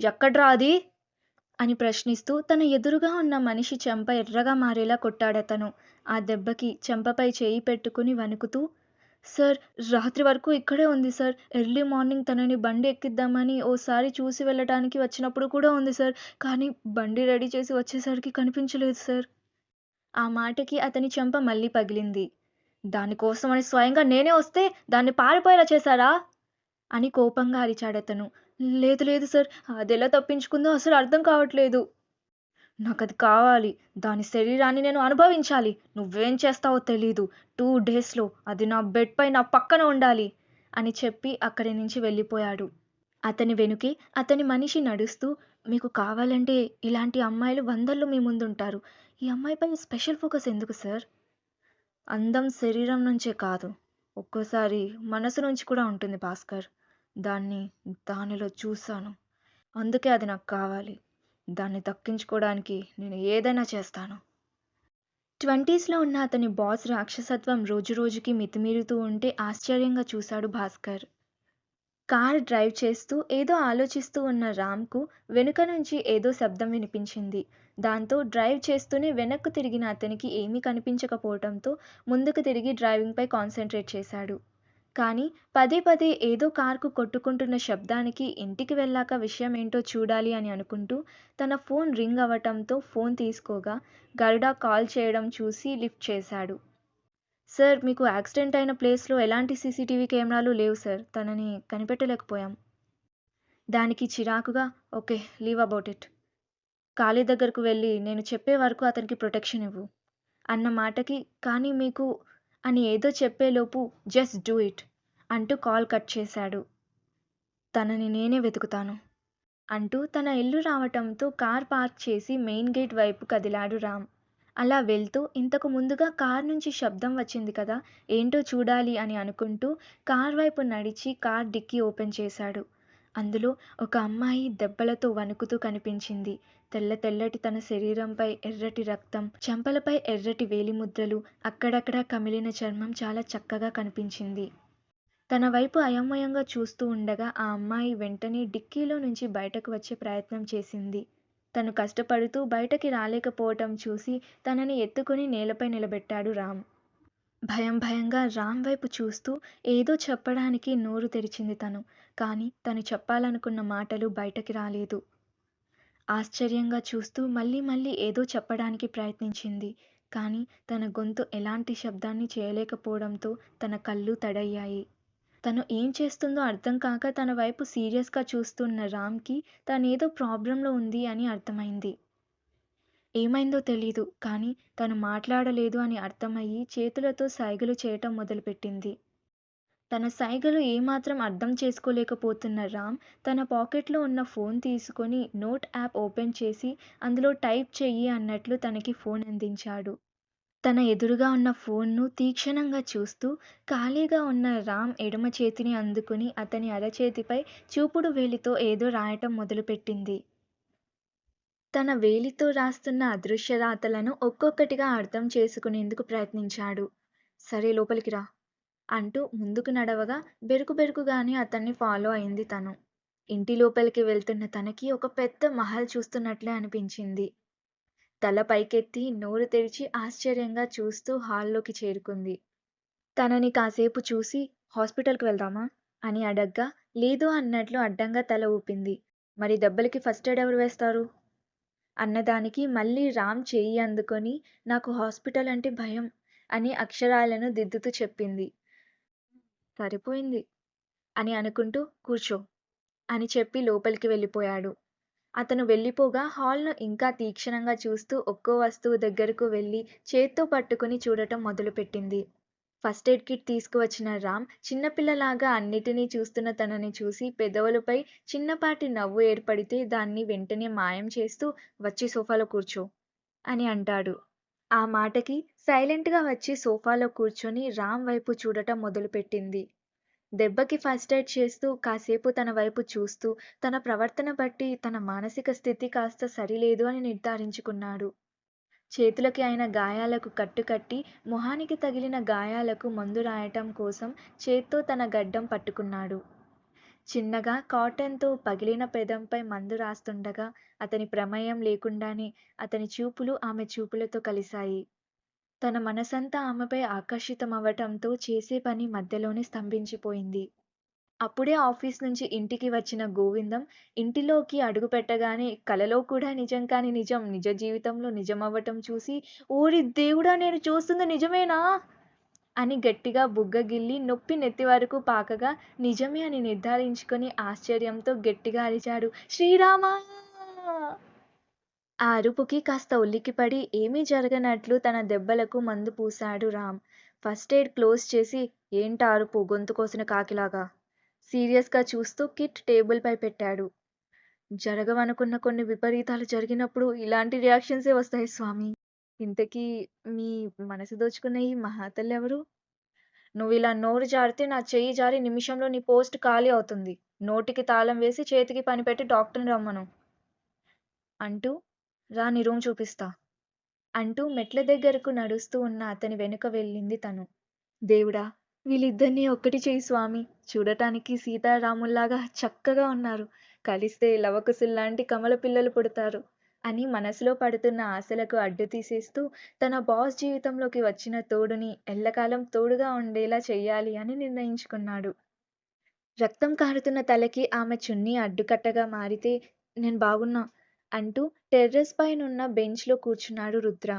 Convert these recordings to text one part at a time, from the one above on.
ఎక్కడ్రా అది? అని ప్రశ్నిస్తూ తన ఎదురుగా ఉన్న మనిషి చెంప ఎర్రగా మారేలా కొట్టాడతను. ఆ దెబ్బకి చెంపపై చేయి పెట్టుకుని వణుకుతూ, సార్, రాత్రి వరకు ఇక్కడే ఉంది సార్. ఎర్లీ మార్నింగ్ తనని బండి ఎక్కిద్దామని ఓసారి చూసి వెళ్ళటానికి వచ్చినప్పుడు కూడా ఉంది సార్. కానీ బండి రెడీ చేసి వచ్చేసరికి కనిపించలేదు సార్. ఆ మాటకి అతని చెంప మళ్ళీ పగిలింది. దానికోసమని స్వయంగా నేనే వస్తే దాన్ని పారిపోయేలా చేశారా? అని కోపంగా అరిచాడతను. లేదు లేదు సార్. అదెలా తప్పించుకుందో అసలు అర్థం కావట్లేదు. నాకది కావాలి. దాని శరీరాన్ని నేను అనుభవించాలి. నువ్వేం చేస్తావో తెలీదు. 2 డేస్‌లో అది నా బెడ్‌పై నా పక్కన ఉండాలి అని చెప్పి అక్కడి నుంచి వెళ్ళిపోయాడు. అతని వెనుకే అతని మనిషి నడుస్తూ, మీకు కావాలంటే ఇలాంటి అమ్మాయిలు వందల్లో మీ ముందుంటారు. ఈ అమ్మాయిపై స్పెషల్ ఫోకస్ ఎందుకు సార్? అందం శరీరం నుంచే కాదు. ఒక్కోసారి మనసు నుంచి కూడా ఉంటుంది భాస్కర్. దాన్ని దానిలో చూసాను. అందుకే అది నాకు కావాలి. దాన్ని దక్కించుకోవడానికి నేను ఏదైనా చేస్తాను. 20స్‌లో ఉన్న అతని బాస్ రాక్షసత్వం రోజురోజుకి మితిమీరుతూ ఉంటే ఆశ్చర్యంగా చూశాడు భాస్కర్. కార్ డ్రైవ్ చేస్తూ ఏదో ఆలోచిస్తూ ఉన్న రామ్‌కు వెనుక నుంచి ఏదో శబ్దం వినిపించింది. దాంతో డ్రైవ్ చేస్తూనే వెనక్కు తిరిగిన అతనికి ఏమీ కనిపించకపోవటంతో ముందుకు తిరిగి డ్రైవింగ్‌పై కాన్సంట్రేట్ చేశాడు. కానీ పదే పదే ఏదో కార్‌కు కొట్టుకుంటున్న శబ్దానికి ఇంటికి వెళ్ళాక విషయం ఏంటో చూడాలి అని అనుకుంటూ తన ఫోన్ రింగ్ అవ్వటంతో ఫోన్ తీసుకోగా గరుడ కాల్ చేయడం చూసి లిఫ్ట్ చేశాడు. సార్, మీకు యాక్సిడెంట్ అయిన ప్లేస్‌లో ఎలాంటి సీసీటీవీ కెమెరాలు లేవు సార్. తనని కనిపెట్టలేకపోయాం. దానికి చిరాకుగా ఓకే. Leave about it. ఖాళీ దగ్గరకు వెళ్ళి నేను చెప్పే వరకు అతనికి ప్రొటెక్షన్ ఇవ్వు. అన్న మాటకి కానీ మీకు అని ఏదో చెప్పేలోపు జస్ట్ డూ ఇట్ అంటూ కాల్ కట్ చేశాడు. తనని నేనే వెతుకుతాను అంటూ తన ఇల్లు రావటంతో కార్ పార్క్ చేసి మెయిన్ గేట్ వైపు కదిలాడు రామ్. అలా వెళ్తూ ఇంతకు ముందుగా కార్ నుంచి శబ్దం వచ్చింది కదా, ఏంటో చూడాలి అని అనుకుంటూ కార్ వైపు నడిచి కార్ డిక్కీ ఓపెన్ చేశాడు. అందులో ఒక అమ్మాయి దెబ్బలతో వణుకుతూ కనిపించింది. తెల్ల తెల్లటి తన శరీరంపై ఎర్రటి రక్తం, చెంపలపై ఎర్రటి వేలిముద్రలు, అక్కడక్కడ కమిలిన చర్మం చాలా చక్కగా కనిపించింది. తన వైపు అయోమయంగా చూస్తూ ఉండగా ఆ అమ్మాయి వెంటనే డిక్కీలో నుంచి బయటకు వచ్చే ప్రయత్నం చేసింది. తను కష్టపడుతూ బయటకి రాలేకపోవటం చూసి తనని ఎత్తుకుని నేలపై నిలబెట్టాడు రామ్. భయం భయంగా రామ్ వైపు చూస్తూ ఏదో చెప్పడానికి నోరు తెరిచింది తను. కానీ తను చెప్పాలనుకున్న మాటలు బయటకి రాలేదు. ఆశ్చర్యంగా చూస్తూ మళ్ళీ మళ్ళీ ఏదో చెప్పడానికి ప్రయత్నించింది. కానీ తన గొంతు ఎలాంటి శబ్దాన్ని చేయలేకపోవడంతో తన కళ్ళు తడయ్యాయి. తను ఏం చేస్తుందో అర్థం కాక తన వైపు సీరియస్‌గా చూస్తున్న రామ్‌కి తనేదో ప్రాబ్లమ్‌లో ఉంది అని అర్థమైంది. ఏమైందో తెలీదు. కానీ తను మాట్లాడలేదు అని అర్థమయ్యి చేతులతో సైగలు చేయటం మొదలుపెట్టింది. తన సైగలు ఏమాత్రం అర్థం చేసుకోలేకపోతున్న రామ్ తన పాకెట్‌లో ఉన్న ఫోన్ తీసుకొని నోట్ యాప్ ఓపెన్ చేసి అందులో టైప్ చెయ్యి అన్నట్లు తనకి ఫోన్ అందించాడు. తన ఎదురుగా ఉన్న ఫోన్‌ను తీక్షణంగా చూస్తూ ఖాళీగా ఉన్న రామ్ ఎడమ చేతిని అందుకుని అతని అరచేతిపై చూపుడు వేలితో ఏదో రాయటం మొదలుపెట్టింది. తన వేలితో రాస్తున్న అదృశ్యరాతలను ఒక్కొక్కటిగా అర్థం చేసుకునేందుకు ప్రయత్నించాడు. సరే, లోపలికి రా అంటూ ముందుకు నడవగా బెరుకు బెరుకుగానే అతన్ని ఫాలో అయింది తను. ఇంటి లోపలికి వెళ్తున్న తనకి ఒక పెద్ద మహల్ చూస్తున్నట్లే అనిపించింది. తల పైకెత్తి నోరు తెరిచి ఆశ్చర్యంగా చూస్తూ హాల్లోకి చేరుకుంది. తనని కాసేపు చూసి హాస్పిటల్‌కి వెళ్దామా అని అడగ్గా లేదు అన్నట్లు అడ్డంగా తల ఊపింది. మరి దెబ్బలకి ఫస్ట్ ఎయిడ్ ఎవరు వేస్తారు? అన్నదానికి మళ్ళీ రామ్ చెయ్యి అందుకొని నాకు హాస్పిటల్ అంటే భయం అని అక్షరాలను దిద్దుతూ చెప్పింది. సరిపోయింది అని అనుకుంటూ కూర్చో అని చెప్పి లోపలికి వెళ్ళిపోయాడు. అతను వెళ్ళిపోగా హాల్‌ను ఇంకా తీక్షణంగా చూస్తూ ఒక్కో వస్తువు దగ్గరకు వెళ్ళి చేత్తో పట్టుకుని చూడటం మొదలుపెట్టింది. ఫస్ట్ ఎయిడ్ కిట్ తీసుకువచ్చిన రామ్ చిన్నపిల్లలాగా అన్నిటినీ చూస్తున్న తనని చూసి పెదవులపై చిన్నపాటి నవ్వు ఏర్పడితే దాన్ని వెంటనే మాయం చేస్తూ వచ్చి సోఫాలో కూర్చో అని అంటాడు. ఆ మాటకి సైలెంట్‌గా వచ్చి సోఫాలో కూర్చొని రామ్ వైపు చూడటం మొదలుపెట్టింది. దెబ్బకి ఫస్ట్ ఎయిడ్ చేస్తూ కాసేపు తన వైపు చూస్తూ తన ప్రవర్తన బట్టి తన మానసిక స్థితి కాస్త సరిలేదు అని నిర్ధారించుకున్నాడు. చేతులకి అయిన గాయాలకు కట్టుకట్టి మొహానికి తగిలిన గాయాలకు మందు రాయటం కోసం చేత్తో తన గడ్డం పట్టుకున్నాడు. చిన్నగా కాటన్‌తో పగిలిన పెదంపై మందు రాస్తుండగా అతని ప్రమేయం లేకుండానే అతని చూపులు ఆమె చూపులతో కలిశాయి. తన మనసంతా ఆమెపై ఆకర్షితమవ్వటంతో చేసే పని మధ్యలోనే స్తంభించిపోయింది. అప్పుడే ఆఫీస్ నుంచి ఇంటికి వచ్చిన గోవిందం ఇంటిలోకి అడుగుపెట్టగానే కలలో కూడా నిజం కాని నిజం నిజ జీవితంలో నిజమవ్వటం చూసి ఓరి దేవుడా! నేను చూస్తుంది నిజమేనా? అని గట్టిగా బుగ్గగిల్లి నొప్పి నెత్తి వరకు పాకగా నిజమే అని నిర్ధారించుకొని ఆశ్చర్యంతో గట్టిగా అరిచాడు. శ్రీరామా! ఆ అరుపుకి కాస్త ఉలిక్కిపడి ఏమీ జరగనట్లు తన దెబ్బలకు మందు పూశాడు రామ్. ఫస్ట్ ఎయిడ్ క్లోజ్ చేసి ఏంటా అరుపు గొంతు కోసిన కాకిలాగా? సీరియస్‌గా చూస్తూ కిట్ టేబుల్‌పై పెట్టాడు. జరగవనుకున్న కొన్ని విపరీతాలు జరిగినప్పుడు ఇలాంటి రియాక్షన్సే వస్తాయి స్వామి. ఇంతకీ మీ మనసు దోచుకున్న ఈ మహాతల్లెవరు? నువ్విలా నోరు జారితే నా చెయ్యి జారి నిమిషంలో నీ పోస్ట్ ఖాళీ అవుతుంది. నోటికి తాళం వేసి చేతికి పని పెట్టి డాక్టర్‌ని రమ్మను అంటూ రా నీ రూమ్ చూపిస్తా అంటూ మెట్ల దగ్గరకు నడుస్తూ ఉన్న అతని వెనుక వెళ్ళింది తను. దేవుడా! వీళ్ళిద్దరినీ ఒక్కటి చెయ్యి స్వామి. చూడటానికి సీతారాముల్లాగా చక్కగా ఉన్నారు. కలిస్తే లవకుశుల్లాంటి కమల పిల్లలు పుడతారు అని మనసులో పడుతున్న ఆశలకు అడ్డు తీసేస్తూ తన బాస్ జీవితంలోకి వచ్చిన తోడుని ఎల్లకాలం తోడుగా ఉండేలా చెయ్యాలి అని నిర్ణయించుకున్నాడు. రక్తం కారుతున్న తలకి ఆమె చున్నీ అడ్డుకట్టగా మారితే నేను బాగున్నా అంటూ టెర్రస్ పైనున్న బెంచ్‌లో కూర్చున్నాడు రుద్ర.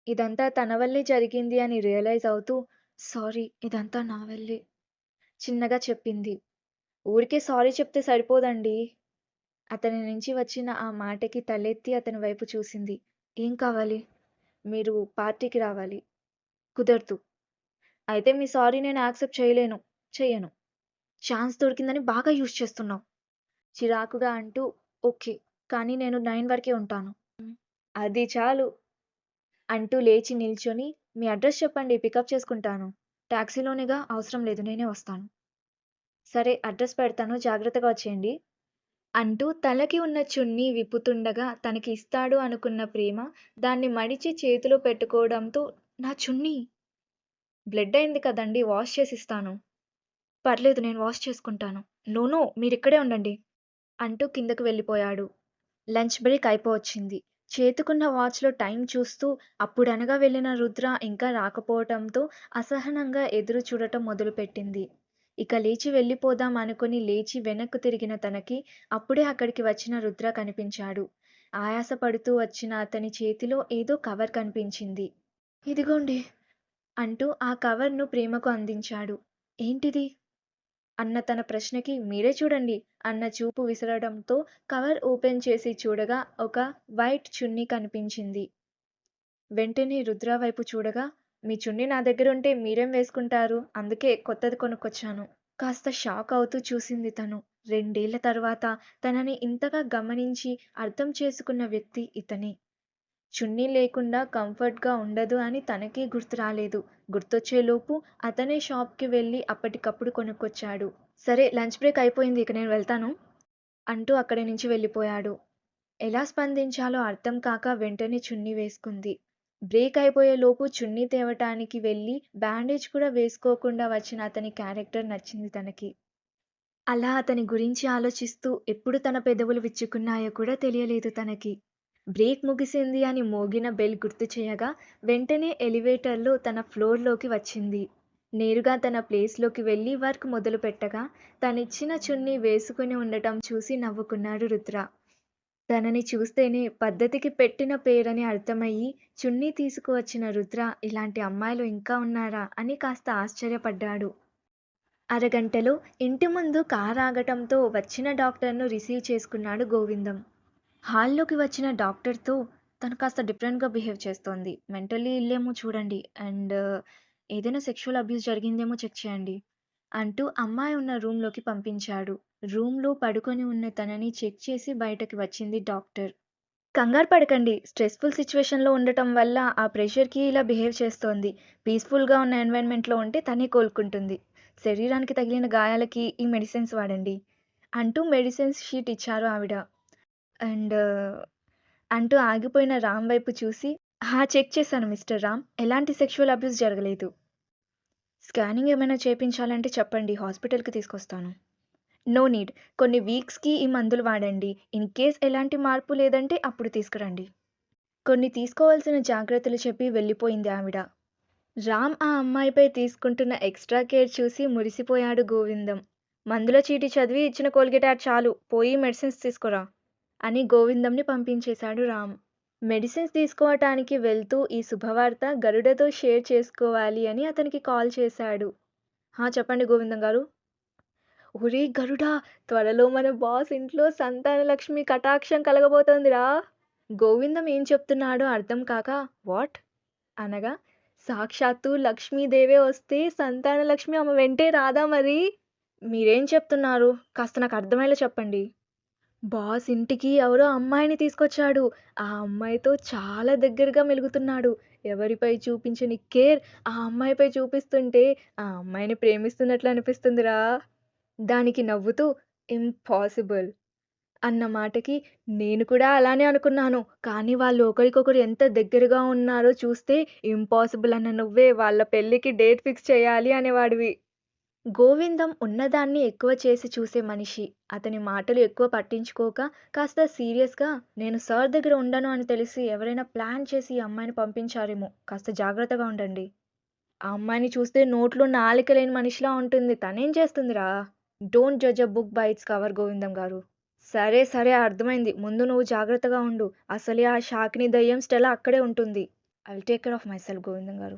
ఇదంతా తన వల్లే జరిగింది అని రియలైజ్ అవుతూ సారీ ఇదంతా నా వల్లే చిన్నగా చెప్పింది. ఊరికే సారీ చెప్తే సరిపోదండి. అతని నుంచి వచ్చిన ఆ మాటకి తలెత్తి అతని వైపు చూసింది. ఏం కావాలి? మీరు పార్టీకి రావాలి. కుదరదు. అయితే మీ సారీ నేను యాక్సెప్ట్ చేయలేను. చెయ్యను. ఛాన్స్ దొరికిందని బాగా యూజ్ చేస్తున్నావు. చిరాకుగా అంటూ ఓకే. కానీ నేను 9 వరకే ఉంటాను. అది చాలు అంటూ లేచి నిల్చొని మీ అడ్రస్ చెప్పండి పికప్ చేసుకుంటాను. టాక్సీలోనేగా అవసరం లేదు నేనే వస్తాను. సరే అడ్రస్ పెడతాను జాగ్రత్తగా వచ్చేయండి. అంటూ తలకి ఉన్న చున్నీ విప్పుతుండగా తనకి ఇస్తాడు అనుకున్న ప్రేమ దాన్ని మడిచి చేతిలో పెట్టుకోవడంతో నా చున్నీ బ్లడ్ అయింది కదండీ వాష్ చేసిస్తాను. పర్లేదు నేను వాష్ చేసుకుంటాను. నో నో మీరిక్కడే ఉండండి అంటూ కిందకు వెళ్ళిపోయాడు. లంచ్ బ్రేక్ అయిపోవచ్చింది. చేతికున్న వాచ్‌లో టైం చూస్తూ అప్పుడనగా వెళ్ళిన రుద్ర ఇంకా రాకపోవటంతో అసహనంగా ఎదురు చూడటం మొదలుపెట్టింది. ఇక లేచి వెళ్ళిపోదాం అనుకుని లేచి వెనక్కు తిరిగిన తనకి అప్పుడే అక్కడికి వచ్చిన రుద్ర కనిపించాడు. ఆయాసపడుతూ వచ్చిన అతని చేతిలో ఏదో కవర్ కనిపించింది. ఇదిగోండి అంటూ ఆ కవర్‌ను ప్రేమకు అందించాడు. ఏంటిది? అన్న తన ప్రశ్నకి మీరే చూడండి అన్న చూపు విసరడంతో కవర్ ఓపెన్ చేసి చూడగా ఒక వైట్ చున్నీ కనిపించింది. వెంటనే రుద్ర వైపు చూడగా మీ చున్నీ నా దగ్గరుంటే మీరేం వేసుకుంటారు? అందుకే కొత్తది కొనుక్కొచ్చాను. కాస్త షాక్ అవుతూ చూసింది తను. 2 ఏళ్ల తర్వాత తనని ఇంతగా గమనించి అర్థం చేసుకున్న వ్యక్తి ఇతనే. చున్నీ లేకుండా కంఫర్ట్‌గా ఉండదు అని తనకే గుర్తు రాలేదు. గుర్తొచ్చేలోపు అతనే షాప్‌కి వెళ్ళి అప్పటికప్పుడు కొనుక్కొచ్చాడు. సరే లంచ్ బ్రేక్ అయిపోయింది. ఇక నేను వెళ్తాను అంటూ అక్కడి నుంచి వెళ్ళిపోయాడు. ఎలా స్పందించాలో అర్థం కాక వెంటనే చున్నీ వేసుకుంది. బ్రేక్ అయిపోయేలోపు చున్నీ తేవటానికి వెళ్ళి బ్యాండేజ్ కూడా వేసుకోకుండా వచ్చిన అతని క్యారెక్టర్ నచ్చింది తనకి. అలా అతని గురించి ఆలోచిస్తూ ఎప్పుడు తన పెదవులు విచ్చుకున్నాయో కూడా తెలియలేదు తనకి. బ్రేక్ ముగిసింది అని మోగిన బెల్ గుర్తు చేయగా వెంటనే ఎలివేటర్‌లో తన ఫ్లోర్‌లోకి వచ్చింది. నేరుగా తన ప్లేస్‌లోకి వెళ్ళి వర్క్ మొదలుపెట్టగా తనిచ్చిన చున్నీ వేసుకుని ఉండటం చూసి నవ్వుకున్నాడు రుద్ర. తనని చూస్తేనే పద్ధతికి పెట్టిన పేరని అర్థమయ్యి చున్నీ తీసుకువచ్చిన రుద్ర ఇలాంటి అమ్మాయిలు ఇంకా ఉన్నారా అని కాస్త ఆశ్చర్యపడ్డాడు. అరగంటలో ఇంటి ముందు కారాగటంతో వచ్చిన డాక్టర్‌ను రిసీవ్ చేసుకున్నాడు గోవిందం. హాల్లోకి వచ్చిన డాక్టర్‌తో తను కాస్త డిఫరెంట్‌గా బిహేవ్ చేస్తోంది. మెంటల్లీ ఇల్లేమో చూడండి అండ్ ఏదైనా సెక్షువల్ అబ్యూస్ జరిగిందేమో చెక్ చేయండి అంటూ అమ్మాయి ఉన్న రూమ్‌లోకి పంపించాడు. రూమ్‌లో పడుకొని ఉన్న తనని చెక్ చేసి బయటకి వచ్చింది డాక్టర్. కంగారు పడకండి. స్ట్రెస్‌ఫుల్ సిట్యుయేషన్‌లో ఉండటం వల్ల ఆ ప్రెషర్‌కి ఇలా బిహేవ్ చేస్తోంది. పీస్‌ఫుల్‌గా ఉన్న ఎన్విరాన్మెంట్‌లో ఉంటే తనే కోలుకుంటుంది. శరీరానికి తగిలిన గాయాలకి ఈ మెడిసిన్స్ వాడండి అంటూ మెడిసిన్స్ షీట్ ఇచ్చారు ఆవిడ. అండ్ అంటూ ఆగిపోయిన రామ్ వైపు చూసి చెక్ చేశాను మిస్టర్ రామ్. ఎలాంటి సెక్షువల్ అబ్యూస్ జరగలేదు. స్కానింగ్ ఏమైనా చేపించాలంటే చెప్పండి హాస్పిటల్‌కి తీసుకొస్తాను. No need. కొన్ని వీక్స్‌కి ఈ మందులు వాడండి. ఇన్ కేస్ ఎలాంటి మార్పు లేదంటే అప్పుడు తీసుకురండి. కొన్ని తీసుకోవాల్సిన జాగ్రత్తలు చెప్పి వెళ్ళిపోయింది ఆవిడ. రామ్ ఆ అమ్మాయిపై తీసుకుంటున్న ఎక్స్‌ట్రా కేర్ చూసి మురిసిపోయాడు గోవిందం. మందుల చీటీ చదివి ఇచ్చిన కోల్గేట్ యాడ్ చాలు. పోయి మెడిసిన్స్ తీసుకురా అని గోవిందంని పంపించేశాడు రామ్. మెడిసిన్స్ తీసుకోవటానికి వెళ్తూ ఈ శుభవార్త గరుడతో షేర్ చేసుకోవాలి అని అతనికి కాల్ చేశాడు. చెప్పండి గోవిందం గారు. ఒరేయ్ గరుడా! త్వరలో మన బాస్ ఇంట్లో సంతానలక్ష్మి కటాక్షం కలగబోతోందిరా! గోవిందం ఏం చెప్తున్నాడో అర్థం కాక వాట్? అనగా సాక్షాత్తు లక్ష్మీదేవే వస్తే సంతానలక్ష్మి ఆమె వెంటే రాదా మరి? మీరేం చెప్తున్నారు? కాస్త నాకు అర్థమయ్యేలా చెప్పండి. బాస్ ఇంటికి ఎవరో అమ్మాయిని తీసుకొచ్చాడు. ఆ అమ్మాయితో చాలా దగ్గరగా మెలుగుతున్నాడు. ఎవరిపై చూపించని కేర్ ఆ అమ్మాయిపై చూపిస్తుంటే ఆ అమ్మాయిని ప్రేమిస్తున్నట్లు అనిపిస్తుందిరా! దానికి నవ్వుతూ ఇంపాసిబుల్ అన్న మాటకి నేను కూడా అలానే అనుకున్నాను. కానీ వాళ్ళు ఒకరికొకరు ఎంత దగ్గరగా ఉన్నారో చూస్తే ఇంపాసిబుల్ అన్న నువ్వే వాళ్ళ పెళ్ళికి డేట్ ఫిక్స్ చేయాలి అనేవాడివి. గోవిందం ఉన్నదాన్ని ఎక్కువ చేసి చూసే మనిషి. అతని మాటలు ఎక్కువ పట్టించుకోక కాస్త సీరియస్‌గా నేను సార్ దగ్గర ఉండను అని తెలిసి ఎవరైనా ప్లాన్ చేసి ఈ అమ్మాయిని పంపించారేమో. కాస్త జాగ్రత్తగా ఉండండి. ఆ అమ్మాయిని చూస్తే నోట్లో నాలుక లేని మనిషిలా ఉంటుంది. తనేం చేస్తుందిరా? Don't judge a book by its cover Govindam గారు. సరే, సరే అర్థమైంది. ముందు నువ్వు జాగ్రత్తగా ఉండు. అసలే ఆ షాకిని దెయ్యం స్టెలా అక్కడే ఉంటుంది. I will take care of myself Govindam గారు.